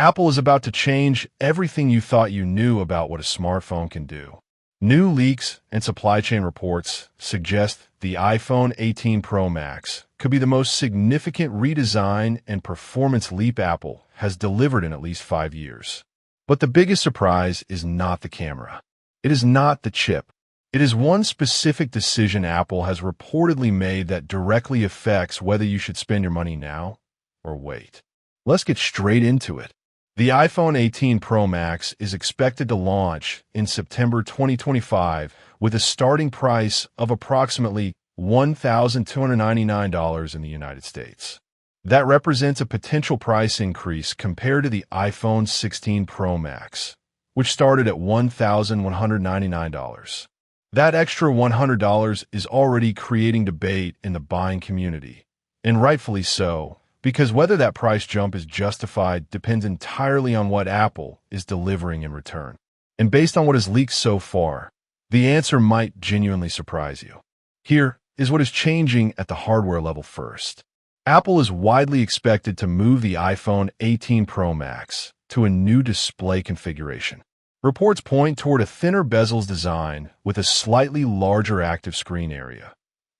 Apple is about to change everything you thought you knew about what a smartphone can do. New leaks and supply chain reports suggest the iPhone 18 Pro Max could be the most significant redesign and performance leap Apple has delivered in at least 5 years. But the biggest surprise is not the camera. It is not the chip. It is one specific decision Apple has reportedly made that directly affects whether you should spend your money now or wait. Let's get straight into it. The iPhone 18 Pro Max is expected to launch in September 2025 with a starting price of approximately $1,299 in the United States. That represents a potential price increase compared to the iPhone 16 Pro Max, which started at $1,199. That extra $100 is already creating debate in the buying community, and rightfully so, because whether that price jump is justified depends entirely on what Apple is delivering in return. And based on what is leaked so far, the answer might genuinely surprise you. Here is what is changing at the hardware level first. Apple is widely expected to move the iPhone 18 Pro Max to a new display configuration. Reports point toward a thinner bezels design with a slightly larger active screen area,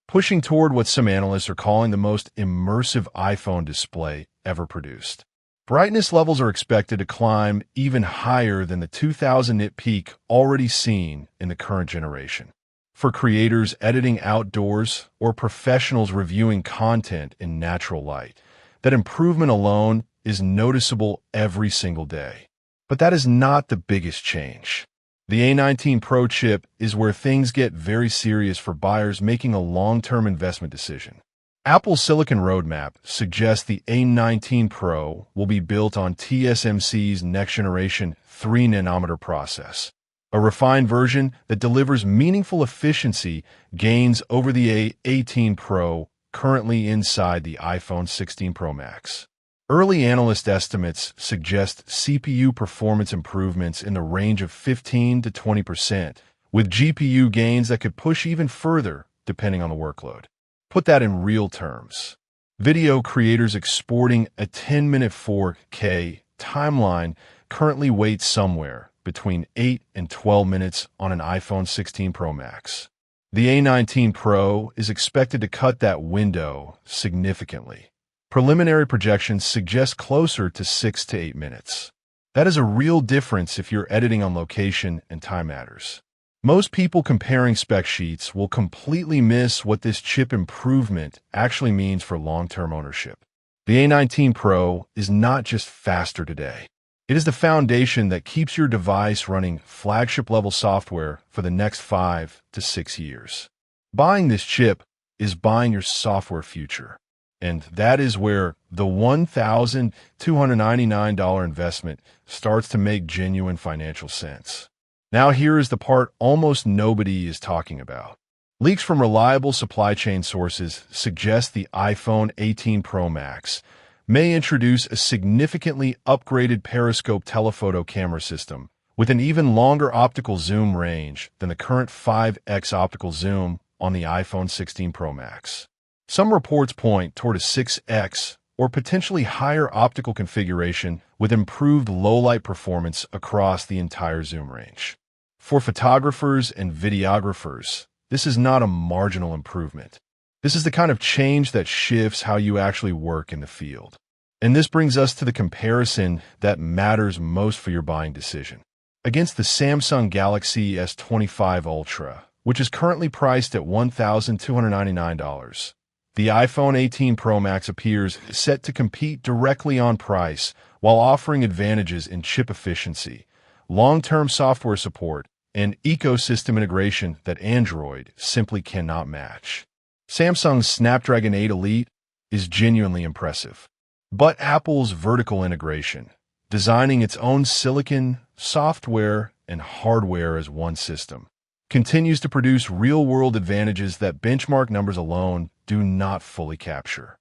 pushing toward what some analysts are calling the most immersive iPhone display ever produced. Brightness levels are expected to climb even higher than the 2000 nit peak already seen in the current generation. For creators editing outdoors or professionals reviewing content in natural light, that improvement alone is noticeable every single day. But that is not the biggest change. The A19 Pro chip is where things get very serious for buyers making a long-term investment decision. Apple's silicon roadmap suggests the A19 Pro will be built on TSMC's next-generation 3-nanometer process, a refined version that delivers meaningful efficiency gains over the A18 Pro currently inside the iPhone 16 Pro Max. Early analyst estimates suggest CPU performance improvements in the range of 15 to 20%, with GPU gains that could push even further depending on the workload. Put that in real terms. Video creators exporting a 10-minute 4K timeline currently wait somewhere between 8 and 12 minutes on an iPhone 16 Pro Max. The A19 Pro is expected to cut that window significantly. Preliminary projections suggest closer to 6 to 8 minutes. That is a real difference if you're editing on location and time matters. Most people comparing spec sheets will completely miss what this chip improvement actually means for long-term ownership. The A19 Pro is not just faster today. It is the foundation that keeps your device running flagship-level software for the next 5 to 6 years. Buying this chip is buying your software future. And that is where the $1,299 investment starts to make genuine financial sense. Now here is the part almost nobody is talking about. Leaks from reliable supply chain sources suggest the iPhone 18 Pro Max may introduce a significantly upgraded periscope telephoto camera system with an even longer optical zoom range than the current 5x optical zoom on the iPhone 16 Pro Max. Some reports point toward a 6x or potentially higher optical configuration with improved low-light performance across the entire zoom range. For photographers and videographers, this is not a marginal improvement. This is the kind of change that shifts how you actually work in the field. And this brings us to the comparison that matters most for your buying decision. Against the Samsung Galaxy S25 Ultra, which is currently priced at $1,299, the iPhone 18 Pro Max appears set to compete directly on price while offering advantages in chip efficiency, long-term software support, and ecosystem integration that Android simply cannot match. Samsung's Snapdragon 8 Elite is genuinely impressive. But Apple's vertical integration, designing its own silicon, software, and hardware as one system, continues to produce real-world advantages that benchmark numbers alone do not fully capture.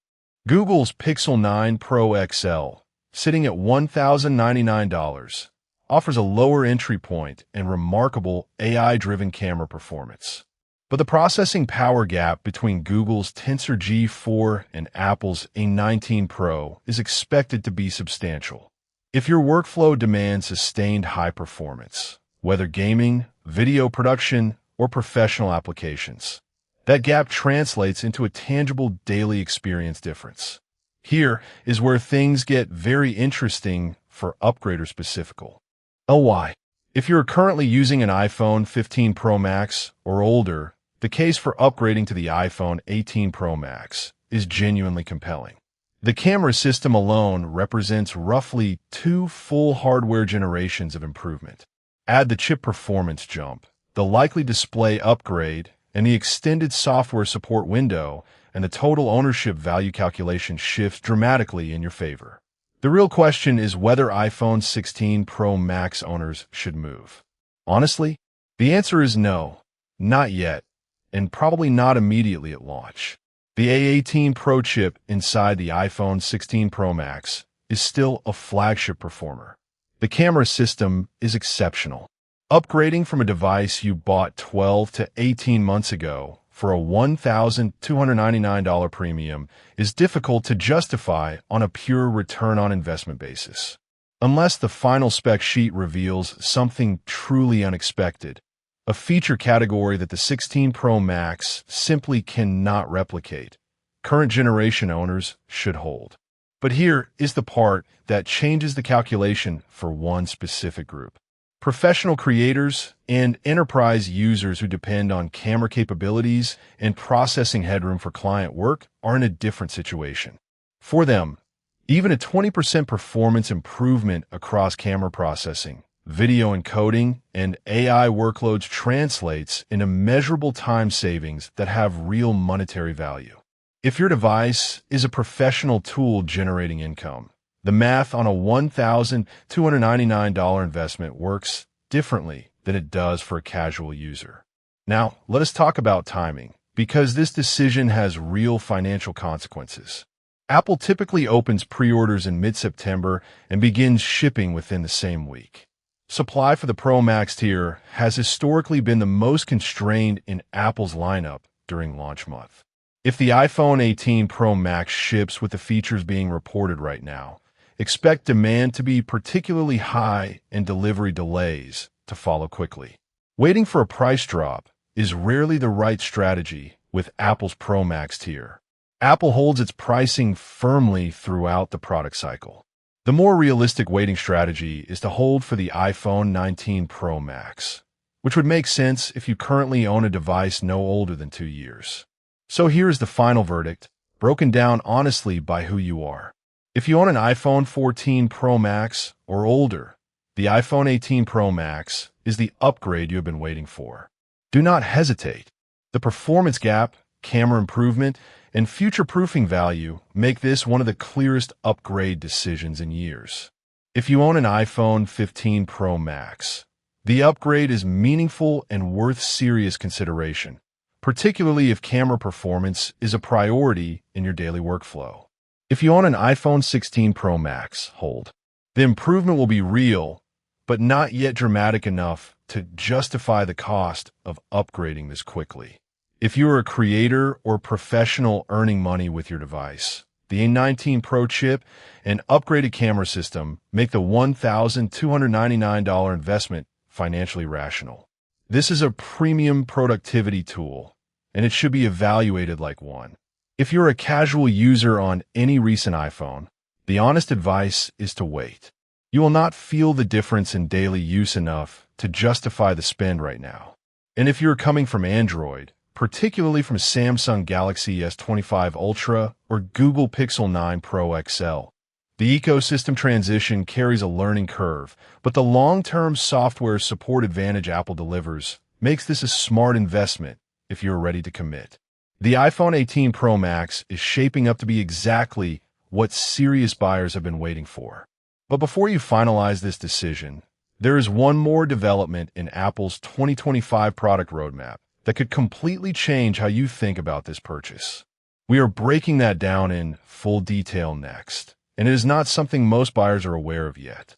Google's Pixel 9 Pro XL, sitting at $1,099, offers a lower entry point and remarkable AI-driven camera performance. But the processing power gap between Google's Tensor G4 and Apple's A19 Pro is expected to be substantial. If your workflow demands sustained high performance, whether gaming, video production, or professional applications, that gap translates into a tangible daily experience difference. Here is where things get very interesting for upgrader specifical. Why? If you're currently using an iPhone 15 Pro Max or older, the case for upgrading to the iPhone 18 Pro Max is genuinely compelling. The camera system alone represents roughly 2 full hardware generations of improvement. Add the chip performance jump, the likely display upgrade, and the extended software support window, and the total ownership value calculation shifts dramatically in your favor. The real question is whether iPhone 16 Pro Max owners should move. Honestly, the answer is no, not yet, and probably not immediately at launch. The A18 Pro chip inside the iPhone 16 Pro Max is still a flagship performer. The camera system is exceptional. Upgrading from a device you bought 12 to 18 months ago for a $1,299 premium is difficult to justify on a pure return on investment basis. Unless the final spec sheet reveals something truly unexpected, a feature category that the 16 Pro Max simply cannot replicate, current generation owners should hold. But here is the part that changes the calculation for one specific group. Professional creators and enterprise users who depend on camera capabilities and processing headroom for client work are in a different situation. For them, even a 20% performance improvement across camera processing, video encoding, and AI workloads translates into measurable time savings that have real monetary value. If your device is a professional tool generating income, the math on a $1,299 investment works differently than it does for a casual user. Now, let us talk about timing, because this decision has real financial consequences. Apple typically opens pre-orders in mid-September and begins shipping within the same week. Supply for the Pro Max tier has historically been the most constrained in Apple's lineup during launch month. If the iPhone 18 Pro Max ships with the features being reported right now, expect demand to be particularly high and delivery delays to follow quickly. Waiting for a price drop is rarely the right strategy with Apple's Pro Max tier. Apple holds its pricing firmly throughout the product cycle. The more realistic waiting strategy is to hold for the iPhone 19 Pro Max, which would make sense if you currently own a device no older than 2 years. So here's the final verdict, broken down honestly by who you are. If you own an iPhone 14 Pro Max or older, the iPhone 18 Pro Max is the upgrade you have been waiting for. Do not hesitate. The performance gap, camera improvement, and future-proofing value make this one of the clearest upgrade decisions in years. If you own an iPhone 15 Pro Max, the upgrade is meaningful and worth serious consideration, particularly if camera performance is a priority in your daily workflow. If you own an iPhone 16 Pro Max, hold. The improvement will be real, but not yet dramatic enough to justify the cost of upgrading this quickly. If you are a creator or professional earning money with your device, the A19 Pro chip and upgraded camera system make the $1,299 investment financially rational. This is a premium productivity tool, and it should be evaluated like one. If you're a casual user on any recent iPhone, the honest advice is to wait. You will not feel the difference in daily use enough to justify the spend right now. And if you're coming from Android, particularly from Samsung Galaxy S25 Ultra or Google Pixel 9 Pro XL, the ecosystem transition carries a learning curve, but the long-term software support advantage Apple delivers makes this a smart investment if you're ready to commit. The iPhone 18 Pro Max is shaping up to be exactly what serious buyers have been waiting for. But before you finalize this decision, there is one more development in Apple's 2025 product roadmap that could completely change how you think about this purchase. We are breaking that down in full detail next, and it is not something most buyers are aware of yet.